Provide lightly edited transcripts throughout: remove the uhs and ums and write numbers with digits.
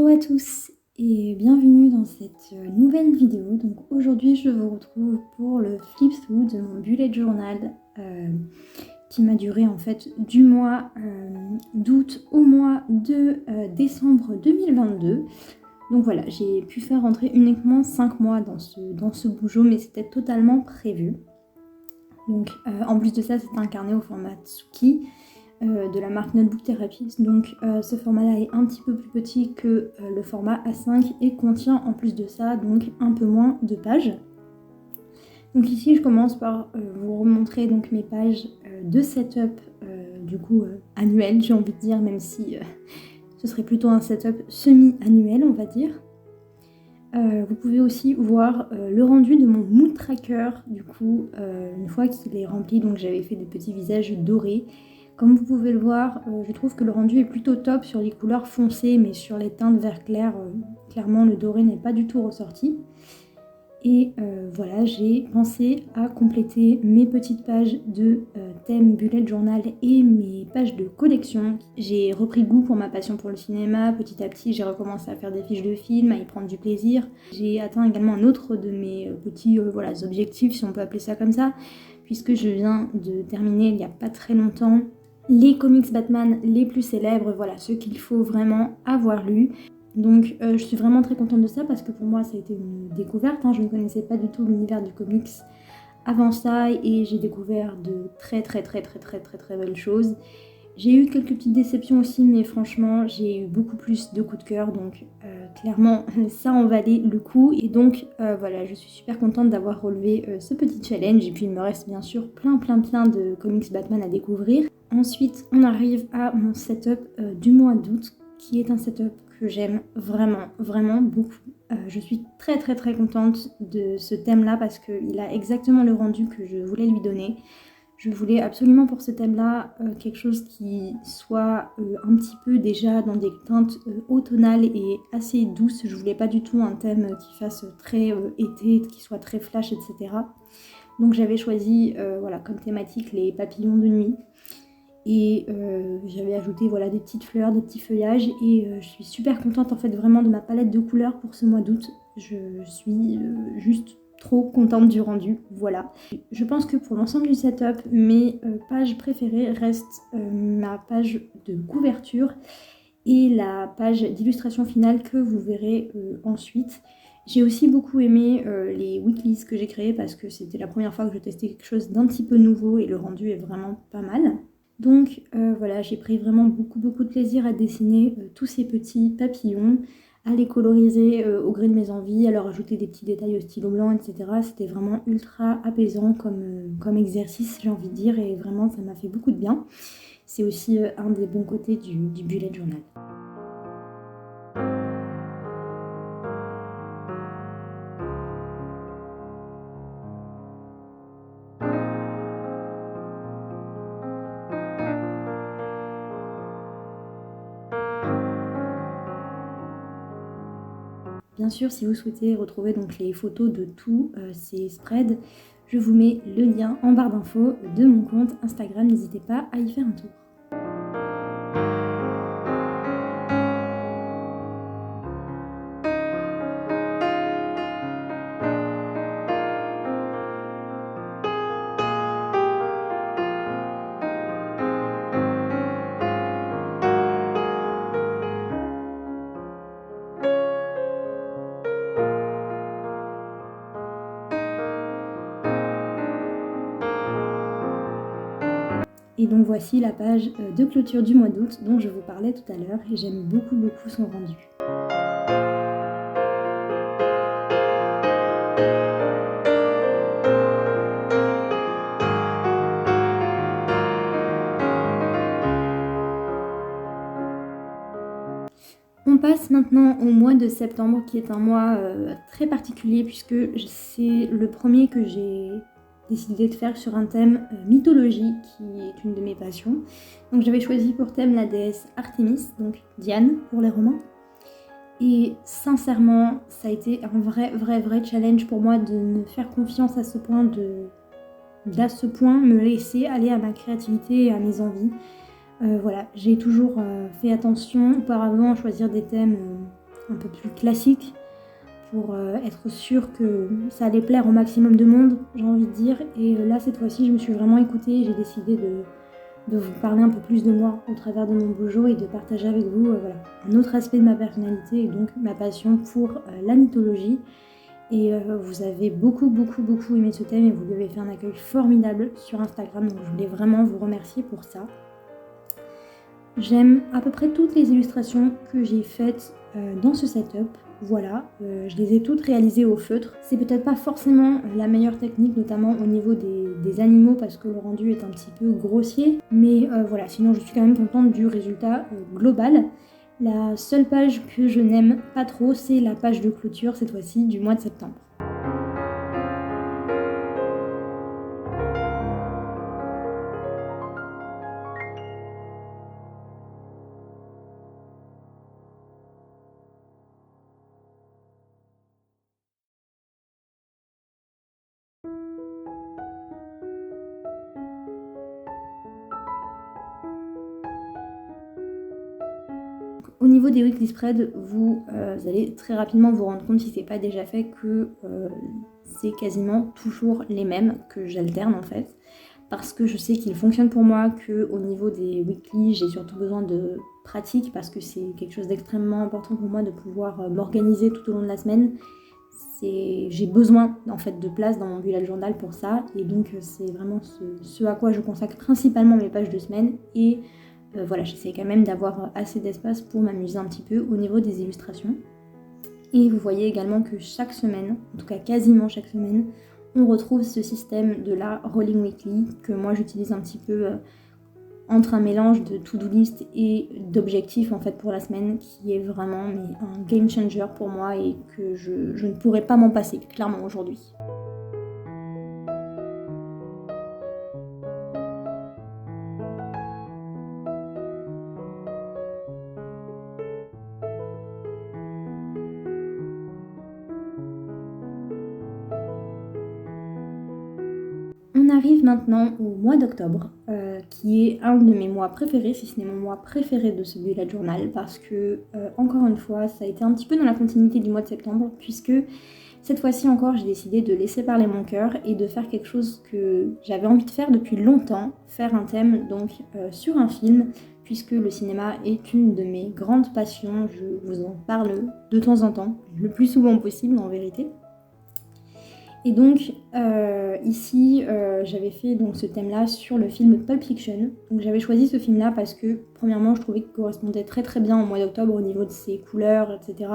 Hello à tous et bienvenue dans cette nouvelle vidéo. Donc aujourd'hui je vous retrouve pour le flip through de mon bullet journal qui m'a duré en fait du mois d'août au mois de décembre 2022. Donc voilà, j'ai pu faire rentrer uniquement 5 mois dans ce bougeot, mais c'était totalement prévu. Donc en plus de ça, c'est un carnet au format Tsuki de la marque Notebook Therapy. Donc ce format-là est un petit peu plus petit que le format A5 et contient en plus de ça donc un peu moins de pages. Donc ici je commence par vous remontrer donc mes pages de setup annuel, j'ai envie de dire, même si ce serait plutôt un setup semi-annuel on va dire. Vous pouvez aussi voir le rendu de mon mood tracker du coup une fois qu'il est rempli. Donc j'avais fait des petits visages dorés. Comme vous pouvez le voir, je trouve que le rendu est plutôt top sur les couleurs foncées, mais sur les teintes vert clair, clairement le doré n'est pas du tout ressorti. Et voilà, j'ai pensé à compléter mes petites pages de thème bullet journal et mes pages de collection. J'ai repris goût pour ma passion pour le cinéma, petit à petit j'ai recommencé à faire des fiches de films, à y prendre du plaisir. J'ai atteint également un autre de mes petits objectifs, si on peut appeler ça comme ça, puisque je viens de terminer il n'y a pas très longtemps les comics Batman les plus célèbres, voilà, ceux qu'il faut vraiment avoir lus. Donc je suis vraiment très contente de ça parce que pour moi ça a été une découverte, je ne connaissais pas du tout l'univers du comics avant ça et j'ai découvert de très belles choses. J'ai eu quelques petites déceptions aussi, mais franchement j'ai eu beaucoup plus de coups de cœur, donc clairement ça en valait le coup. Et donc voilà, je suis super contente d'avoir relevé ce petit challenge. Et puis il me reste bien sûr plein de comics Batman à découvrir. Ensuite on arrive à mon setup du mois d'août, qui est un setup que j'aime vraiment beaucoup. Je suis très contente de ce thème là parce qu'il a exactement le rendu que je voulais lui donner. Je voulais absolument pour ce thème-là quelque chose qui soit un petit peu déjà dans des teintes automnales et assez douces. Je voulais pas du tout un thème qui fasse très été, qui soit très flash, etc. Donc j'avais choisi comme thématique les papillons de nuit. Et j'avais ajouté des petites fleurs, des petits feuillages. Et je suis super contente en fait vraiment de ma palette de couleurs pour ce mois d'août. Je suis juste trop contente du rendu, voilà. Je pense que pour l'ensemble du setup, mes pages préférées restent ma page de couverture et la page d'illustration finale que vous verrez ensuite. J'ai aussi beaucoup aimé les weeklies que j'ai créés parce que c'était la première fois que je testais quelque chose d'un petit peu nouveau et le rendu est vraiment pas mal. Donc voilà, j'ai pris vraiment beaucoup de plaisir à dessiner tous ces petits papillons, à les coloriser au gré de mes envies, à leur ajouter des petits détails au stylo blanc, etc. C'était vraiment ultra apaisant comme exercice, j'ai envie de dire, et vraiment ça m'a fait beaucoup de bien. C'est aussi un des bons côtés du bullet journal. Bien sûr, si vous souhaitez retrouver donc les photos de tous ces spreads, je vous mets le lien en barre d'infos de mon compte Instagram, n'hésitez pas à y faire un tour. Et donc voici la page de clôture du mois d'août dont je vous parlais tout à l'heure et j'aime beaucoup son rendu. On passe maintenant au mois de septembre qui est un mois très particulier puisque c'est le premier que j'ai décidé de faire sur un thème mythologie qui est une de mes passions. Donc j'avais choisi pour thème la déesse Artémis, donc Diane pour les Romains. Et sincèrement, ça a été un vrai challenge pour moi de me faire confiance à ce point, me laisser aller à ma créativité et à mes envies. Voilà, j'ai toujours fait attention auparavant à choisir des thèmes un peu plus classique pour être sûre que ça allait plaire au maximum de monde, j'ai envie de dire. Et là, cette fois-ci, je me suis vraiment écoutée, j'ai décidé de vous parler un peu plus de moi au travers de mon bojo et de partager avec vous voilà, un autre aspect de ma personnalité et donc ma passion pour la mythologie. Et vous avez beaucoup aimé ce thème et vous lui avez fait un accueil formidable sur Instagram, donc je voulais vraiment vous remercier pour ça. J'aime à peu près toutes les illustrations que j'ai faites dans ce setup. Voilà, je les ai toutes réalisées au feutre. C'est peut-être pas forcément la meilleure technique, notamment au niveau des animaux, parce que le rendu est un petit peu grossier. Mais voilà, sinon je suis quand même contente du résultat global. La seule page que je n'aime pas trop, c'est la page de clôture, cette fois-ci, du mois de septembre. Au niveau des weekly spreads, vous allez très rapidement vous rendre compte, si c'est pas déjà fait, que c'est quasiment toujours les mêmes que j'alterne en fait, parce que je sais qu'ils fonctionnent pour moi, qu'au niveau des weekly, j'ai surtout besoin de pratique parce que c'est quelque chose d'extrêmement important pour moi de pouvoir m'organiser tout au long de la semaine. J'ai besoin en fait de place dans mon bullet journal pour ça, et donc c'est vraiment ce à quoi je consacre principalement mes pages de semaine. Et voilà, j'essaie quand même d'avoir assez d'espace pour m'amuser un petit peu au niveau des illustrations. Et vous voyez également que chaque semaine, en tout cas quasiment chaque semaine, on retrouve ce système de la Rolling Weekly que moi j'utilise un petit peu entre un mélange de to-do list et d'objectifs en fait pour la semaine, qui est vraiment un game changer pour moi et que je ne pourrais pas m'en passer clairement aujourd'hui. On arrive maintenant au mois d'octobre, qui est un de mes mois préférés, si ce n'est mon mois préféré de ce bullet journal, parce que, encore une fois, ça a été un petit peu dans la continuité du mois de septembre, puisque cette fois-ci encore, j'ai décidé de laisser parler mon cœur et de faire quelque chose que j'avais envie de faire depuis longtemps, faire un thème donc sur un film, puisque le cinéma est une de mes grandes passions, je vous en parle de temps en temps, le plus souvent possible en vérité. Et donc ici j'avais fait donc ce thème-là sur le film Pulp Fiction. Donc j'avais choisi ce film-là parce que premièrement je trouvais qu'il correspondait très bien au mois d'octobre au niveau de ses couleurs, etc.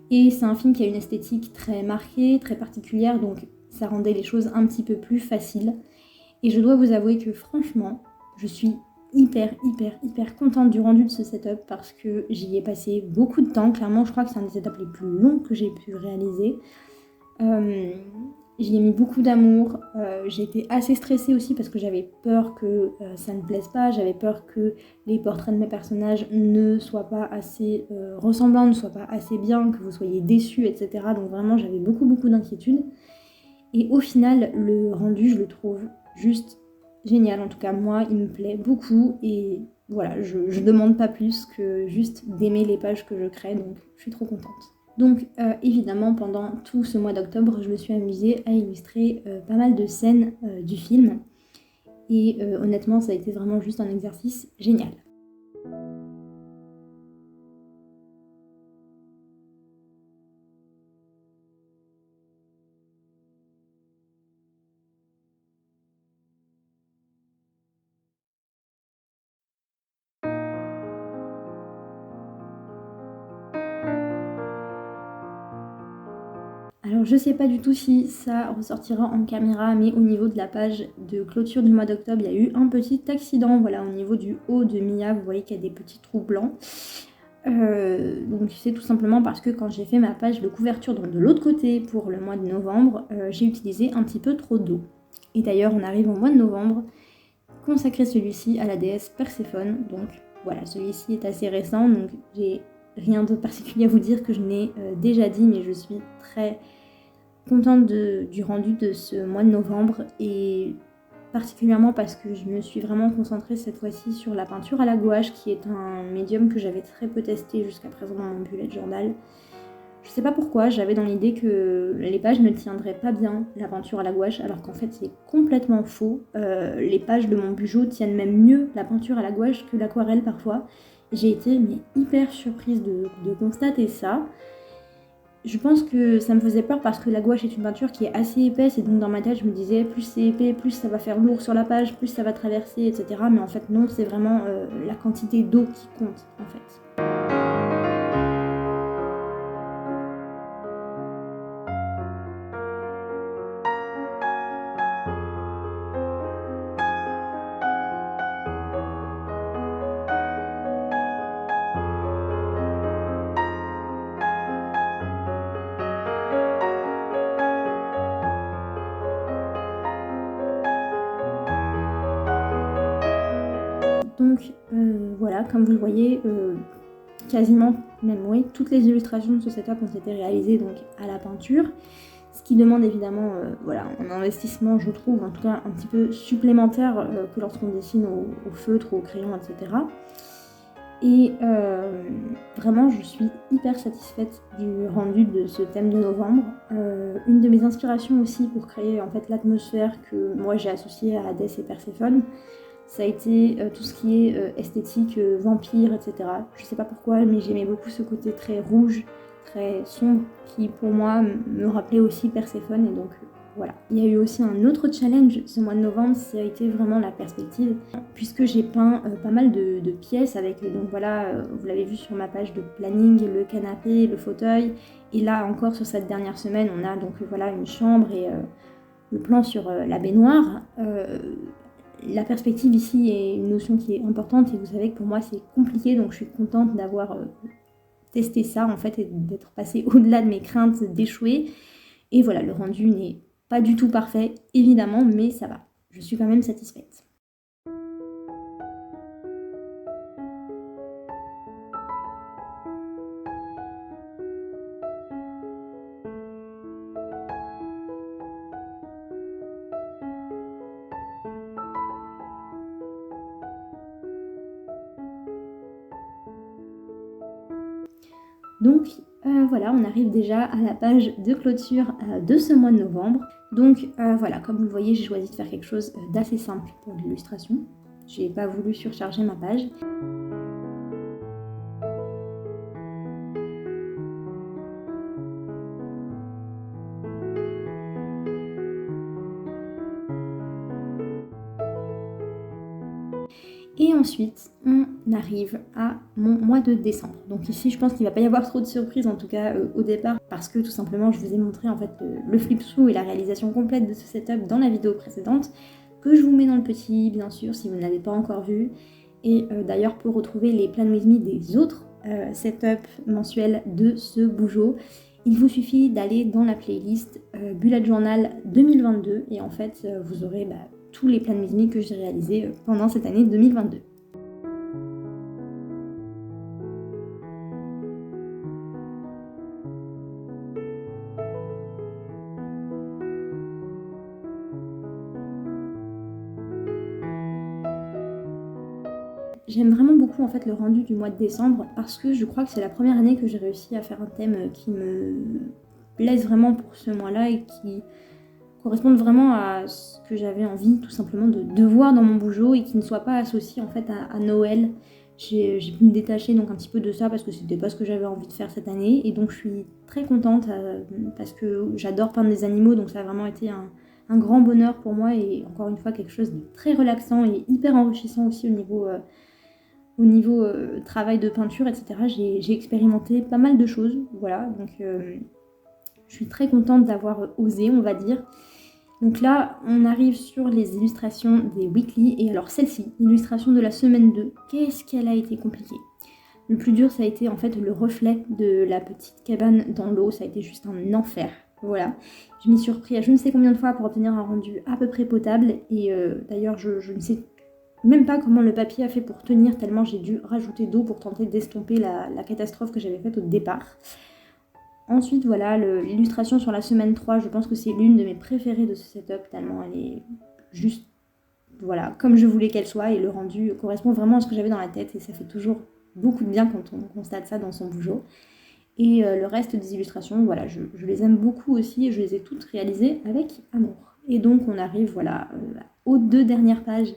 Et c'est un film qui a une esthétique très marquée, très particulière, donc ça rendait les choses un petit peu plus faciles. Et je dois vous avouer que franchement, je suis hyper contente du rendu de ce setup parce que j'y ai passé beaucoup de temps. Clairement, je crois que c'est un des setups les plus longs que j'ai pu réaliser. J'y ai mis beaucoup d'amour, j'ai été assez stressée aussi parce que j'avais peur que ça ne plaise pas, j'avais peur que les portraits de mes personnages ne soient pas assez ressemblants, ne soient pas assez bien, que vous soyez déçus, etc. Donc vraiment j'avais beaucoup d'inquiétudes. Et au final, le rendu, je le trouve juste génial. En tout cas, moi, il me plaît beaucoup et voilà, je demande pas plus que juste d'aimer les pages que je crée, donc je suis trop contente. Donc évidemment, pendant tout ce mois d'octobre, je me suis amusée à illustrer pas mal de scènes du film. Et honnêtement, ça a été vraiment juste un exercice génial. Alors je sais pas du tout si ça ressortira en caméra, mais au niveau de la page de clôture du mois d'octobre, il y a eu un petit accident, voilà, au niveau du haut de Mia, vous voyez qu'il y a des petits trous blancs. Donc c'est tout simplement parce que quand j'ai fait ma page de couverture de l'autre côté pour le mois de novembre, j'ai utilisé un petit peu trop d'eau. Et d'ailleurs on arrive au mois de novembre, consacré celui-ci à la déesse Perséphone, donc voilà, celui-ci est assez récent, donc j'ai rien de particulier à vous dire que je n'ai déjà dit, mais je suis très contente du rendu de ce mois de novembre et particulièrement parce que je me suis vraiment concentrée cette fois-ci sur la peinture à la gouache, qui est un médium que j'avais très peu testé jusqu'à présent dans mon bullet journal. Je sais pas pourquoi, j'avais dans l'idée que les pages ne tiendraient pas bien la peinture à la gouache, alors qu'en fait c'est complètement faux. Les pages de mon Bujo tiennent même mieux la peinture à la gouache que l'aquarelle parfois. J'ai été hyper surprise de constater ça. Je pense que ça me faisait peur parce que la gouache est une peinture qui est assez épaisse et donc dans ma tête je me disais plus c'est épais, plus ça va faire lourd sur la page, plus ça va traverser, etc. Mais en fait non, c'est vraiment la quantité d'eau qui compte en fait. Donc voilà, comme vous le voyez, quasiment, même oui, toutes les illustrations de ce setup ont été réalisées donc à la peinture, ce qui demande évidemment voilà, un investissement, je trouve, en tout cas un petit peu supplémentaire que lorsqu'on dessine au feutre ou au crayon, etc. Et vraiment, je suis hyper satisfaite du rendu de ce thème de novembre. Une de mes inspirations aussi pour créer en fait l'atmosphère que moi j'ai associée à Hadès et Perséphone, ça a été tout ce qui est esthétique, vampire, etc. Je sais pas pourquoi, mais j'aimais beaucoup ce côté très rouge, très sombre, qui pour moi me rappelait aussi Perséphone, et donc voilà. Il y a eu aussi un autre challenge ce mois de novembre, ça a été vraiment la perspective, puisque j'ai peint pas mal de pièces avec, donc voilà, vous l'avez vu sur ma page de planning, le canapé, le fauteuil, et là encore sur cette dernière semaine, on a donc voilà une chambre et le plan sur la baignoire. La perspective ici est une notion qui est importante et vous savez que pour moi c'est compliqué, donc je suis contente d'avoir testé ça en fait et d'être passée au-delà de mes craintes d'échouer. Et voilà, le rendu n'est pas du tout parfait évidemment, mais ça va. Je suis quand même satisfaite. Donc voilà, on arrive déjà à la page de clôture de ce mois de novembre. Donc voilà, comme vous le voyez, j'ai choisi de faire quelque chose d'assez simple pour l'illustration. J'ai pas voulu surcharger ma page. Et ensuite, on arrive à mon mois de décembre. Donc ici, je pense qu'il ne va pas y avoir trop de surprises, en tout cas au départ, parce que tout simplement, je vous ai montré en fait le flip through et la réalisation complète de ce setup dans la vidéo précédente, que je vous mets dans le petit, bien sûr, si vous ne l'avez pas encore vu. Et d'ailleurs, pour retrouver les plans with me des autres setups mensuels de ce Bujo, il vous suffit d'aller dans la playlist Bullet Journal 2022 et en fait, vous aurez tous les plans with me que j'ai réalisés pendant cette année 2022. J'aime vraiment beaucoup en fait le rendu du mois de décembre parce que je crois que c'est la première année que j'ai réussi à faire un thème qui me plaise vraiment pour ce mois-là et qui corresponde vraiment à ce que j'avais envie tout simplement de voir dans mon Bujo et qui ne soit pas associé en fait à Noël. J'ai pu me détacher donc un petit peu de ça parce que c'était pas ce que j'avais envie de faire cette année et donc je suis très contente parce que j'adore peindre des animaux, donc ça a vraiment été un grand bonheur pour moi et encore une fois quelque chose de très relaxant et hyper enrichissant aussi au niveau travail de peinture, etc. J'ai expérimenté pas mal de choses, voilà, donc je suis très contente d'avoir osé, on va dire. Donc là, on arrive sur les illustrations des weekly, et alors celle-ci, l'illustration de la semaine 2, qu'est-ce qu'elle a été compliquée. Le plus dur, ça a été en fait le reflet de la petite cabane dans l'eau, ça a été juste un enfer, voilà. Je m'y suis repris à je ne sais combien de fois pour obtenir un rendu à peu près potable, et d'ailleurs, je ne sais même pas comment le papier a fait pour tenir, tellement j'ai dû rajouter d'eau pour tenter d'estomper la catastrophe que j'avais faite au départ. Ensuite, voilà, l'illustration sur la semaine 3, je pense que c'est l'une de mes préférées de ce setup, tellement elle est juste voilà, comme je voulais qu'elle soit, et le rendu correspond vraiment à ce que j'avais dans la tête, et ça fait toujours beaucoup de bien quand on constate ça dans son Bujo. Et le reste des illustrations, voilà, je les aime beaucoup aussi, et je les ai toutes réalisées avec amour. Et donc on arrive, voilà, aux 2 dernières pages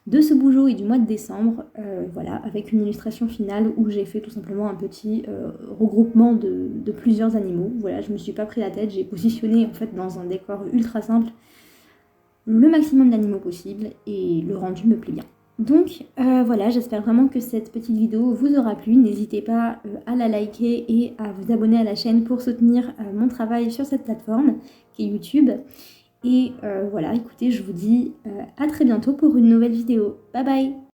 de ce Bujo et du mois de décembre, voilà, avec une illustration finale où j'ai fait tout simplement un petit regroupement de plusieurs animaux. Voilà, je me suis pas pris la tête, j'ai positionné en fait dans un décor ultra simple le maximum d'animaux possible et le rendu me plaît bien. Donc voilà, j'espère vraiment que cette petite vidéo vous aura plu. N'hésitez pas à la liker et à vous abonner à la chaîne pour soutenir mon travail sur cette plateforme qui est YouTube. Et voilà, écoutez, je vous dis à très bientôt pour une nouvelle vidéo. Bye bye!